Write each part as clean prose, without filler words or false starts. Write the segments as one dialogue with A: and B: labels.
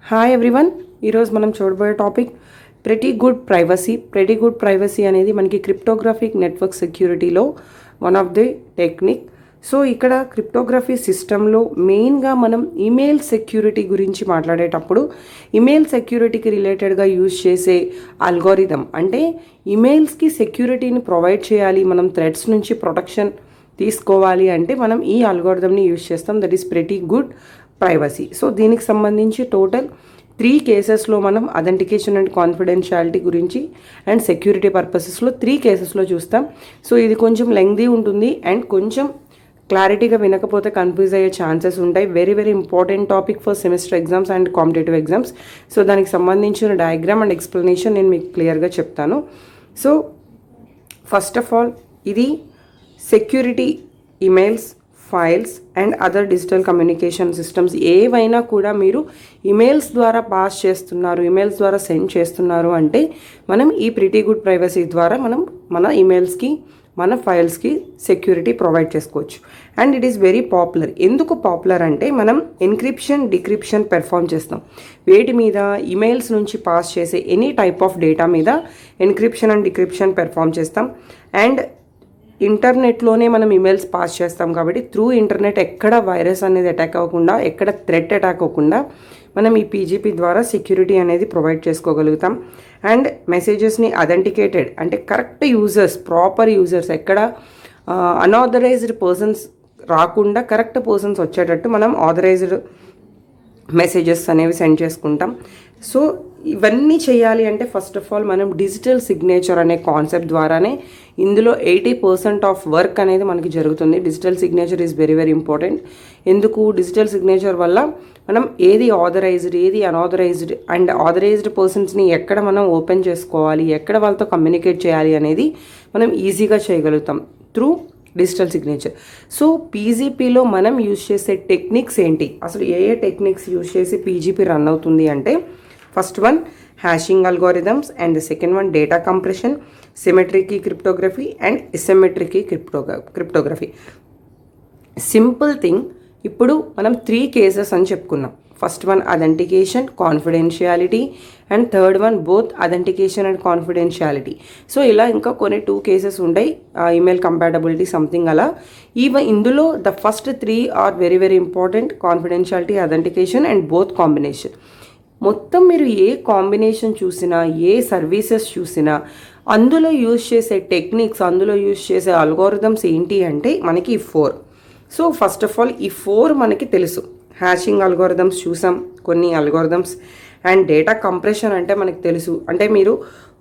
A: Hi everyone. ఈరోజు మనం చూడబోయే topic pretty good privacy. Pretty good privacy అనేది మనకి క్రిప్టోగ్రాఫిక్ నెట్వర్క్ సెక్యూరిటీలో one of the technique. So ఇక్కడ క్రిప్టోగ్రఫీ సిస్టంలో మెయిన్గా మనం ఈమెయిల్ సెక్యూరిటీ గురించి మాట్లాడేటప్పుడు ఈమెయిల్ సెక్యూరిటీకి రిలేటెడ్గా యూజ్ చేసే అల్గోరిథం, అంటే ఈమెయిల్స్కి సెక్యూరిటీని ప్రొవైడ్ చేయాలి, మనం థ్రెడ్స్ నుంచి ప్రొటెక్షన్ తీసుకోవాలి అంటే మనం ఈ అల్గోరిథంని యూజ్ చేస్తాం, that is pretty good privacy. So దీనికి సంబంధించి టోటల్ 3 కేసెస్లో మనం అథెంటికేషన్ అండ్ కాన్ఫిడెన్షియాలిటీ గురించి అండ్ సెక్యూరిటీ పర్పసెస్లో 3 కేసెస్లో చూస్తాం. సో ఇది కొంచెం లెంగ్దీ ఉంటుంది అండ్ కొంచెం క్లారిటీగా వినకపోతే కన్ఫ్యూజ్ అయ్యే ఛాన్సెస్ ఉంటాయి. Very very important topic for semester exams and competitive exams. So దానికి సంబంధించిన డయాగ్రామ్ అండ్ ఎక్స్ప్లెనేషన్ నేను మీకు క్లియర్గా చెప్తాను. సో ఫస్ట్ ఆఫ్ ఆల్ ఇది security emails, files and other digital communication systems ఏవైనా కూడా మీరు ఈమెయిల్స్ ద్వారా పాస్ చేస్తున్నారు, ఈమెయిల్స్ ద్వారా సెండ్ చేస్తున్నారు అంటే మనం ఈ ప్రిటీ గుడ్ ప్రైవసీ ద్వారా మనం మన ఈమెయిల్స్కి, మన ఫైల్స్కి సెక్యూరిటీ ప్రొవైడ్ చేసుకోవచ్చు. And it is very popular. ఎందుకు పాపులర్ అంటే మనం ఎన్క్రిప్షన్, డిక్రిప్షన్ పెర్ఫామ్ చేస్తాం. వేటి మీద? ఈమెయిల్స్ నుంచి పాస్ చేసే ఎనీ టైప్ ఆఫ్ డేటా మీద ఎన్క్రిప్షన్ అండ్ డిక్రిప్షన్ పెర్ఫామ్ చేస్తాం. అండ్ ఇంటర్నెట్లోనే మనం ఈమెయిల్స్ పాస్ చేస్తాం కాబట్టి త్రూ ఇంటర్నెట్ ఎక్కడ వైరస్ అనేది అటాక్ అవ్వకుండా, ఎక్కడ థ్రెట్ అటాక్ అవ్వకుండా మనం ఈ పీజీపీ ద్వారా సెక్యూరిటీ అనేది ప్రొవైడ్ చేసుకోగలుగుతాం. అండ్ మెసేజెస్ని అథెంటికేటెడ్ అంటే కరెక్ట్ యూజర్స్, ప్రాపర్ యూజర్స్, ఎక్కడ అన్ఆథరైజ్డ్ పర్సన్స్ రాకుండా కరెక్ట్ పర్సన్స్ వచ్చేటట్టు మనం ఆథరైజ్డ్ మెసేజెస్ అనేవి సెండ్ చేసుకుంటాం. సో ఇవన్నీ చేయాలి అంటే ఫస్ట్ ఆఫ్ ఆల్ మనం డిజిటల్ సిగ్నేచర్ అనే కాన్సెప్ట్ ద్వారానే ఇందులో 80% ఆఫ్ వర్క్ అనేది మనకి జరుగుతుంది. Digital signature is very very important. ఎందుకు? డిజిటల్ సిగ్నేచర్ వల్ల మనం ఏది ఆథరైజ్డ్, ఏది అన్ఆథరైజ్డ్ అండ్ ఆథరైజ్డ్ పర్సన్స్ని ఎక్కడ మనం ఓపెన్ చేసుకోవాలి, ఎక్కడ వాళ్ళతో కమ్యూనికేట్ చేయాలి అనేది మనం ఈజీగా చేయగలుగుతాం త్రూ డిజిటల్ సిగ్నేచర్. సో పీజీపీలో మనం యూజ్ చేసే టెక్నిక్స్ ఏంటి, అసలు ఏ టెక్నిక్స్ యూజ్ చేసి పీజీపీ రన్ అవుతుంది అంటే first one hashing algorithms and second one data compression, symmetric key cryptography and asymmetric key cryptography. Simple thing, ఇప్పుడు మనం 3 కేసెస్ అని చెప్పుకున్నాం. First one authentication, confidentiality and third one both authentication and confidentiality. So ఇలా ఇంకా కొన్ని 2 cases ఉంటాయి, email compatibility something అలా. ఇందులో the first 3 are very very important: confidentiality, authentication and both combination. మొత్తం మీరు ఏ కాంబినేషన్ చూసినా, ఏ సర్వీసెస్ చూసినా అందులో యూజ్ చేసే టెక్నిక్స్, అందులో యూజ్ చేసే అల్గోరిథమ్స్ ఏంటి అంటే మనకి ఈ 4. సో ఫస్ట్ ఆఫ్ ఆల్ ఈ 4 మనకి తెలుసు. హ్యాషింగ్ అల్గోరిథమ్స్ చూసాం, కొన్ని అల్గోరిథమ్స్. అండ్ డేటా కంప్రెషన్ అంటే మనకి తెలుసు, అంటే మీరు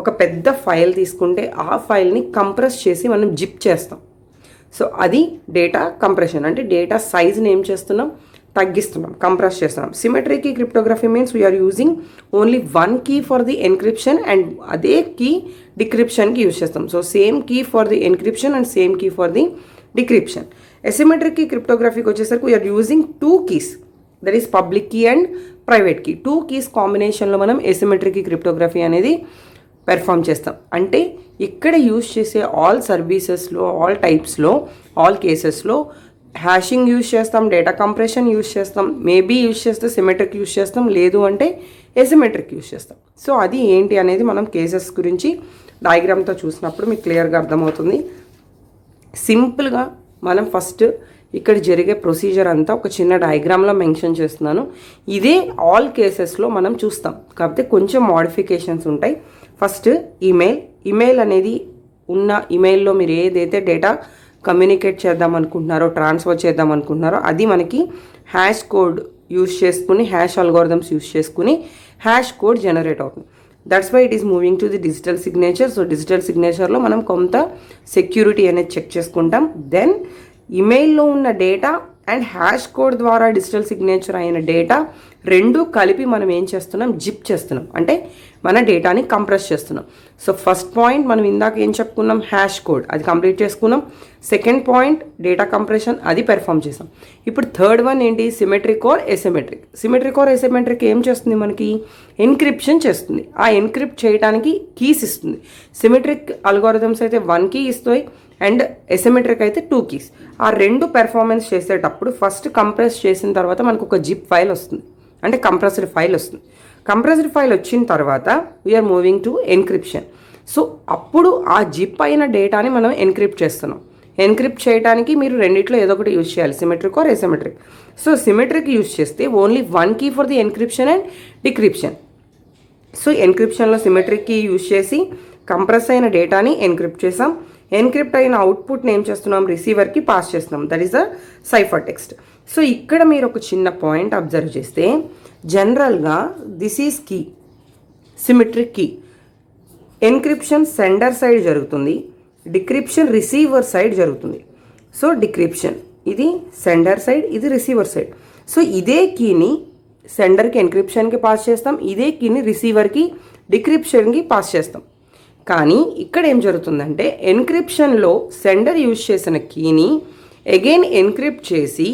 A: ఒక పెద్ద ఫైల్ తీసుకుంటే ఆ ఫైల్ని కంప్రెస్ చేసి మనం జిప్ చేస్తాం. సో అది డేటా కంప్రెషన్, అంటే డేటా సైజ్ని ఏం చేస్తున్నాం, తగ్గిస్తున్నాం, కంప్రెస్ చేస్తున్నాం. Symmetric key cryptography means we are using only 1 key for the encryption and అదే కీ డిక్రిప్షన్కి యూజ్ చేస్తాం. So same key for the encryption and same key for the decryption. Asymmetric key క్రిప్టోగ్రఫీకి వచ్చేసరికి we are using 2 keys, that is public key and private key. 2 keys కాంబినేషన్లో మనం asymmetric key cryptography అనేది perform చేస్తాం. అంటే ఇక్కడ యూజ్ చేసే ఆల్ సర్వీసెస్లో, ఆల్ టైప్స్లో, ఆల్ కేసెస్లో హ్యాషింగ్ యూజ్ చేస్తాం, డేటా కంప్రెషన్ యూజ్ చేస్తాం, మేబీ యూజ్ చేస్తే సిమెట్రిక్ యూజ్ చేస్తాం, లేదు అంటే ఎసిమెట్రిక్ యూజ్ చేస్తాం. సో అది ఏంటి అనేది మనం కేసెస్ గురించి డయాగ్రామ్తో చూసినప్పుడు మీకు క్లియర్గా అర్థమవుతుంది. సింపుల్గా మనం ఫస్ట్ ఇక్కడ జరిగే ప్రొసీజర్ అంతా ఒక చిన్న డయాగ్రామ్లో మెన్షన్ చేస్తున్నాను. ఇదే ఆల్ కేసెస్లో మనం చూస్తాం, కాకపోతే కొంచెం మోడిఫికేషన్స్ ఉంటాయి. ఫస్ట్ ఈమెయిల్ అనేది ఉన్న ఈమెయిల్లో మీరు ఏదైతే డేటా కమ్యూనికేట్ చేద్దాం అనుకుంటున్నారో, ట్రాన్స్ఫర్ చేద్దాం అనుకుంటున్నారో అది మనకి హ్యాష్ కోడ్ యూజ్ చేసుకుని, హ్యాష్ అల్గోరిథమ్స్ యూజ్ చేసుకుని హ్యాష్ కోడ్ జనరేట్ అవుతుంది. That's why it is moving to the digital signature. So digital సిగ్నేచర్లో మనం కొంత సెక్యూరిటీ అనేది చెక్ చేసుకుంటాం. దెన్ ఈమెయిల్లో ఉన్న డేటా అండ్ హ్యాష్ కోడ్ ద్వారా డిజిటల్ సిగ్నేచర్ అయిన డేటా రెండు కలిపి మనం ఏం చేస్తున్నాం, జిప్ చేస్తున్నాం, అంటే మన డేటాని కంప్రెస్ చేస్తున్నాం. సో ఫస్ట్ పాయింట్ మనం ఇందాక ఏం చెప్పుకున్నాం, హ్యాష్ కోడ్, అది కంప్లీట్ చేసుకున్నాం. సెకండ్ పాయింట్ డేటా కంప్రెషన్, అది పెర్ఫామ్ చేసాం. ఇప్పుడు థర్డ్ వన్ ఏంటి, symmetric or asymmetric. Symmetric or asymmetric ఏం చేస్తుంది, మనకి ఎన్క్రిప్షన్ చేస్తుంది. ఆ ఎన్క్రిప్ట్ చేయడానికి కీస్ ఇస్తుంది. సిమెట్రిక్ అల్గోరిథమ్స్ అయితే 1 కీ ఇస్తాయి అండ్ ఎసిమెట్రిక్ అయితే 2 కీస్. ఆ రెండు పెర్ఫార్మెన్స్ చేసేటప్పుడు ఫస్ట్ కంప్రెస్ చేసిన తర్వాత మనకు ఒక జిప్ ఫైల్ వస్తుంది. అంటే కంప్రెస్డ్ ఫైల్ వస్తుంది. కంప్రెస్డ్ ఫైల్ వచ్చిన తర్వాత we're moving to encryption. So అప్పుడు ఆ జిప్ అయిన డేటాని మనం ఎన్క్రిప్ట్ చేస్తున్నాం. ఎన్క్రిప్ట్ చేయడానికి మీరు రెండిట్లో ఏదో ఒకటి యూజ్ చేయాలి, symmetric or asymmetric. So symmetric use చేస్తే only one key for the encryption and decryption. So ఎన్క్రిప్షన్లో సిమెట్రిక్ కీ యూజ్ చేసి కంప్రెస్ అయిన డేటాని ఎన్క్రిప్ట్ చేసాం. ఎన్క్రిప్ట్ అయిన అవుట్పుట్ని ఏం చేస్తున్నాం, రిసీవర్కి పాస్ చేస్తున్నాం. That is the cipher text. So ఇక్కడ మీరు ఒక చిన్న పాయింట్ అబ్జర్వ్ చేస్తే జనరల్గా this is key, symmetric key. Encryption sender side జరుగుతుంది, డిక్రిప్షన్ రిసీవర్ సైడ్ జరుగుతుంది. సో డిక్రిప్షన్ ఇది సెండర్ సైడ్, ఇది రిసీవర్ సైడ్. సో ఇదే కీని సెండర్కి ఎన్క్రిప్షన్కి పాస్ చేస్తాం, ఇదే కీని రిసీవర్కి డిక్రిప్షన్కి పాస్ చేస్తాం. కానీ ఇక్కడ ఏం జరుగుతుందంటే ఎన్క్రిప్షన్లో సెండర్ యూజ్ చేసిన కీని అగైన్ ఎన్క్రిప్ట్ చేసి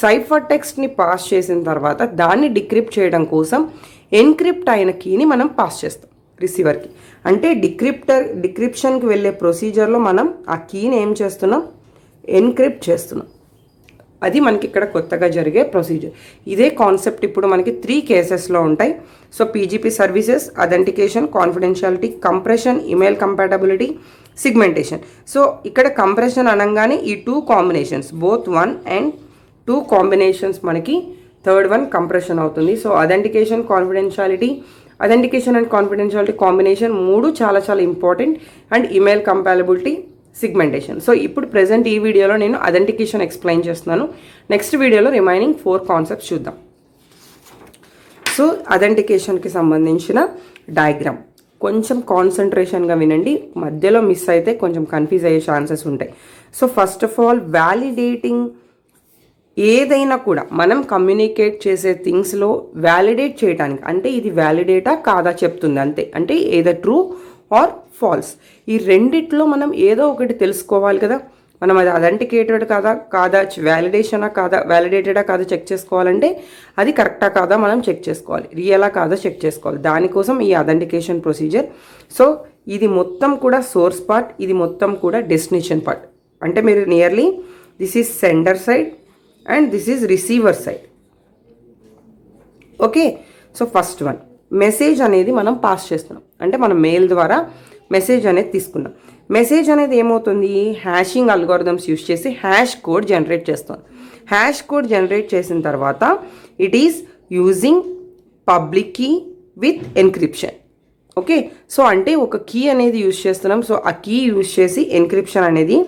A: సైఫర్ టెక్స్ట్ని పాస్ చేసిన తర్వాత దాన్ని డిక్రిప్ట్ చేయడం కోసం ఎన్క్రిప్ట్ అయిన కీని మనం పాస్ చేస్తాం రిసీవర్కి. అంటే డిక్రిప్షన్కి వెళ్ళే ప్రొసీజర్లో మనం ఆ కీని ఏం చేస్తున్నాం, ఎన్క్రిప్ట్ చేస్తున్నాం. అది మనకి ఇక్కడ కొత్తగా జరిగే ప్రొసీజర్. ఇదే కాన్సెప్ట్ ఇప్పుడు మనకి 3 కేసెస్లో ఉంటాయి. So PGP services, authentication, confidentiality, compression, email compatibility, segmentation. So ఇక్కడ కంప్రెషన్ అనగానే ఈ 2 కాంబినేషన్స్, బోత్ 1 and 2 కాంబినేషన్స్ మనకి థర్డ్ వన్ కంప్రెషన్ అవుతుంది. So authentication, confidentiality and confidentiality combination 3 చాలా చాలా important. And email compatibility, segmentation. So ఇప్పుడు ప్రెజెంట్ ఈ వీడియోలో నేను అథెంటికేషన్ ఎక్స్ప్లెయిన్ చేస్తున్నాను. నెక్స్ట్ వీడియోలో రిమైనింగ్ 4 కాన్సెప్ట్స్ చూద్దాం. సో అథెంటికేషన్కి సంబంధించిన డయాగ్రామ్ కొంచెం కాన్సన్ట్రేషన్గా వినండి, మధ్యలో మిస్ అయితే కొంచెం కన్ఫ్యూజ్ అయ్యే ఛాన్సెస్ ఉంటాయి. So first of all validating ఏదైనా కూడా మనం కమ్యూనికేట్ చేసే థింగ్స్లో వ్యాలిడేట్ చేయడానికి, అంటే ఇది వ్యాలిడేటా కాదా చెప్తుంది అంతే. అంటే ఏదో ట్రూ ఆర్ ఫాల్స్, ఈ రెండిట్లో మనం ఏదో ఒకటి తెలుసుకోవాలి కదా. మనం అది అథెంటికేటెడ్ కాదా వ్యాలిడేషనా కాదా, వ్యాలిడేటెడా కాదా చెక్ చేసుకోవాలంటే అది కరెక్టా కాదా మనం చెక్ చేసుకోవాలి, రియలా కాదా చెక్ చేసుకోవాలి. దానికోసం ఈ అథెంటికేషన్ ప్రొసీజర్. సో ఇది మొత్తం కూడా సోర్స్ పార్ట్, ఇది మొత్తం కూడా డెస్టినేషన్ పార్ట్. అంటే మీరు nearly this is sender side and this is receiver side. Okay. So first one, message అనేది మనం పాస్ చేస్తున్నాం. అంటే మనం మెయిల్ ద్వారా మెసేజ్ అనేది తీసుకున్నాం. మెసేజ్ అనేది ఏమవుతుంది, హ్యాషింగ్ అల్గోరిథమ్స్ యూజ్ చేసి హ్యాష్ కోడ్ జనరేట్ చేస్తుంది. హ్యాష్ కోడ్ జనరేట్ చేసిన తర్వాత it is using public key with encryption. Okay. So అంటే ఒక కీ అనేది యూజ్ చేస్తున్నాం. సో ఆ కీ యూజ్ చేసి ఎన్క్రిప్షన్ అనేది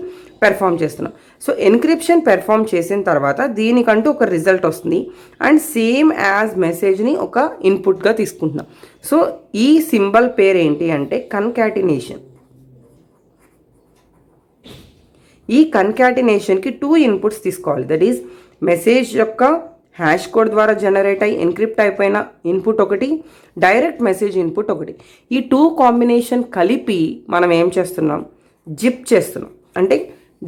A: పెర్ఫామ్ చేస్తున్నాం. సో ఎన్క్రిప్షన్ పెర్ఫామ్ చేసిన తర్వాత దీనికంటూ ఒక రిజల్ట్ వస్తుంది అండ్ సేమ్ యాజ్ మెసేజ్ని ఒక ఇన్పుట్గా తీసుకుంటున్నాం. సో ఈ సింబల్ పేరు ఏంటి అంటే కన్కాటినేషన్. ఈ కన్కాటినేషన్కి 2 ఇన్పుట్స్ తీసుకోవాలి. దట్ ఈజ్ మెసేజ్ యొక్క హ్యాష్ కోడ్ ద్వారా జనరేట్ అయ్యి ఎన్క్రిప్ట్ అయిపోయిన ఇన్పుట్ ఒకటి, డైరెక్ట్ మెసేజ్ ఇన్పుట్ ఒకటి. ఈ 2 కాంబినేషన్ కలిపి మనం ఏం చేస్తున్నాం, జిప్ చేస్తున్నాం. అంటే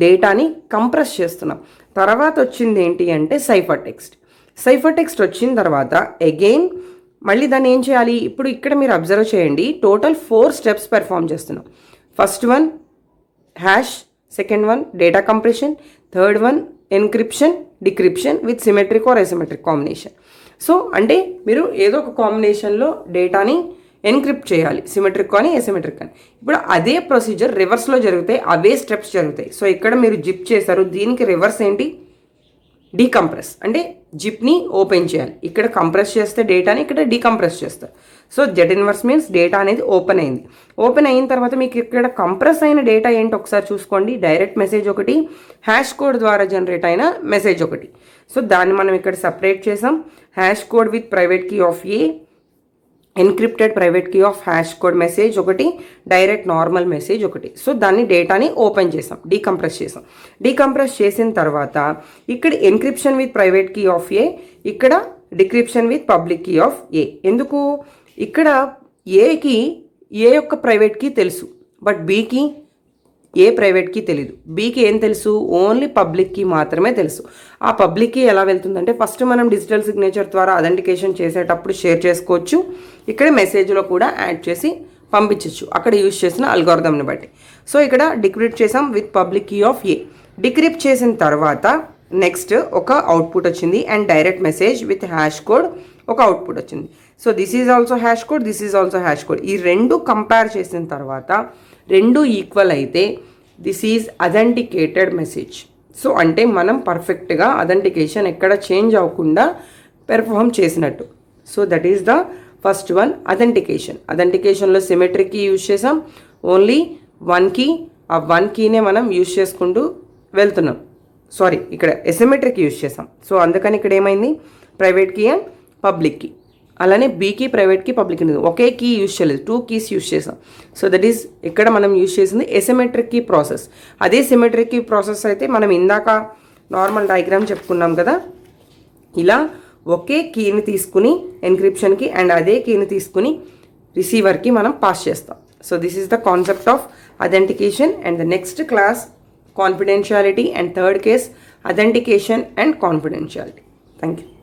A: డేటాని కంప్రెస్ చేస్తున్నాం. తర్వాత వచ్చింది ఏంటి అంటే సైఫర్ టెక్స్ట్. సైఫర్ టెక్స్ట్ వచ్చిన తర్వాత అగైన్ మళ్ళీ దాన్ని ఏం చేయాలి, ఇప్పుడు ఇక్కడ మీరు అబ్జర్వ్ చేయండి, టోటల్ 4 స్టెప్స్ పెర్ఫామ్ చేస్తున్నాం. First one hash, second one data compression, third one encryption, decryption with symmetric or asymmetric combination. So అంటే మీరు ఏదో ఒక కాంబినేషన్లో డేటాని ఎన్క్రిప్ట్ చేయాలి, సిమెట్రిక్ కానీ ఎసిమెట్రిక్ కానీ. ఇప్పుడు అదే ప్రొసీజర్ రివర్స్లో జరుగుతాయి, అవే స్టెప్స్ జరుగుతాయి. సో ఇక్కడ మీరు జిప్ చేశారు, దీనికి రివర్స్ ఏంటి, డీకంప్రెస్. అంటే జిప్ని ఓపెన్ చేయాలి. ఇక్కడ కంప్రెస్ చేస్తే డేటాని, ఇక్కడ డీకంప్రెస్ చేస్తారు. So jet inverse means data అనేది ఓపెన్ అయింది. ఓపెన్ అయిన తర్వాత మీకు ఇక్కడ కంప్రెస్ అయిన డేటా ఏంటి ఒకసారి చూసుకోండి. డైరెక్ట్ మెసేజ్ ఒకటి, హ్యాష్ కోడ్ ద్వారా జనరేట్ అయిన మెసేజ్ ఒకటి. సో దాన్ని మనం ఇక్కడ సపరేట్ చేసాం. Hash code with private key of A, encrypted private key of hash code message ఒకటి, డైరెక్ట్ నార్మల్ మెసేజ్ ఒకటి. సో దాన్ని డేటాని ఓపెన్ చేసాం, డీకంప్రెస్ చేసాం. డీకంప్రెస్ చేసిన తర్వాత ఇక్కడ encryption with private key of A, ఇక్కడ decryption with public key of A. ఎందుకు, ఇక్కడ ఏకి ఏ యొక్క ప్రైవేట్ కీ తెలుసు, బట్ బీకి ఏ ప్రైవేట్ కీ తెలీదు. బీకి ఏం తెలుసు, ఓన్లీ పబ్లిక్ కీ మాత్రమే తెలుసు. ఆ పబ్లిక్ కీ ఎలా వెళ్తుందంటే ఫస్ట్ మనం డిజిటల్ సిగ్నేచర్ ద్వారా అథెంటికేషన్ చేసేటప్పుడు షేర్ చేసుకోవచ్చు, ఇక్కడ మెసేజ్లో కూడా యాడ్ చేసి పంపించవచ్చు అక్కడ యూజ్ చేసిన అల్గోరిథంని బట్టి. సో ఇక్కడ డిక్రిప్ట్ చేసాం with public key of A. Decrypt చేసిన తర్వాత నెక్స్ట్ ఒక అవుట్పుట్ వచ్చింది and direct message with hash code ఒక అవుట్పుట్ వచ్చింది. So this is also hash code, this is also hash code. ఈ రెండు కంపేర్ చేసిన తర్వాత రెండు ఈక్వల్ అయితే this is authenticated message. So అంటే మనం పర్ఫెక్ట్గా అథెంటికేషన్ ఎక్కడ చేంజ్ అవ్వకుండా పెర్ఫామ్ చేసినట్టు. So that is the first one, authentication. అథెంటికేషన్లో సిమెట్రిక్ కీ యూజ్ చేసాం, ఓన్లీ వన్ కీ, ఆ వన్ కీనే మనం యూజ్ చేసుకుంటూ వెళ్తున్నాం. సారీ, ఇక్కడ ఎసిమెట్రిక్ యూజ్ చేసాం. సో అందుకని ఇక్కడ ఏమైంది, private key and public key. అలానే బీకి ప్రైవేట్కి పబ్లిక్ కీ ఒకే కీ యూజ్ చేయలేదు, 2 కీస్ యూజ్ చేసాం. సో దట్ ఈస్ ఇక్కడ మనం యూజ్ చేసింది ఎసిమెట్రిక్ కీ ప్రాసెస్. అదే సిమెట్రిక్ కీ ప్రాసెస్ అయితే మనం ఇందాక నార్మల్ డయాగ్రామ్ చెప్పుకున్నాం కదా, ఇలా ఒకే కీని తీసుకుని ఎన్క్రిప్షన్కి అండ్ అదే కీని తీసుకుని రిసీవర్కి మనం పాస్ చేస్తాం. So this is the concept of authentication. And the next class confidentiality, and third case authentication and confidentiality. Thank you.